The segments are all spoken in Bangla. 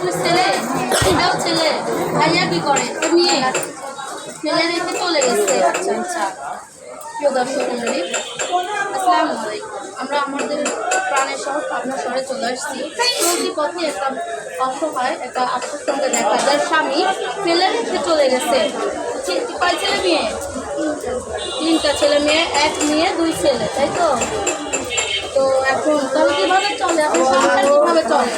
দুই ছেলে, এটাও ছেলে। ভাইয়া কি করে? মেয়ে ফেলে রেখে চলে গেছে। আচ্ছা আচ্ছা। প্রিয় দর্শক মন্ডলী, আসসালামু আলাইকুম। আমরা আমাদের প্রাণের শহর পাবনা শহরে চলে আসছি। চলতি পথে একটা অসহায় একটা আপুর সঙ্গে দেখা, যার স্বামী ফেলে রেখে চলে গেছে। কয় ছেলে মেয়ে? তিনটা ছেলে মেয়ে, এক মেয়ে দুই ছেলে, তাই তো? তো এখন তাহলে কীভাবে চলে? এখন সংসার কীভাবে চলে?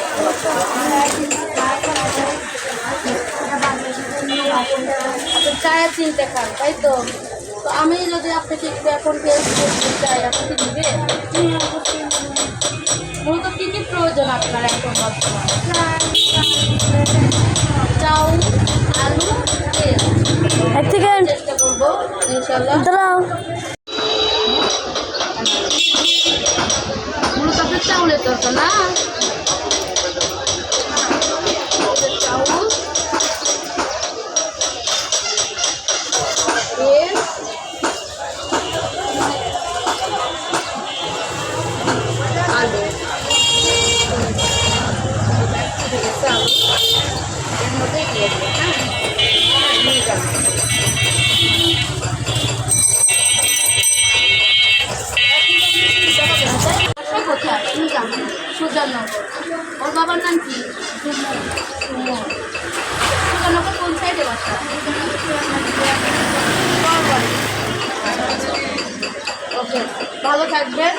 আপনার চায়ের চিনতে খান, তাই তো? তো আমি যদি আপনাকে একটু এখন হেল্প করতে চাই, আপনি কি দিবেন? মূলত কী কী প্রয়োজন আপনার এখন বর্তমানে? চাউল, আলু, তেল। চেষ্টা করবো ইনশাল্লাহ। মূলত আপনার চাউলের দরকার না? চাউল, তেল, আলু। চাউল এর মধ্যে দিয়ে দেবো, হ্যাঁ? নিয়ে যাবো। কোথায়? সুজাননগর। ওর বাবার নাম কি? সুজাননগর কোন সাইডে বাসা? ওকে, ভালো থাকবেন।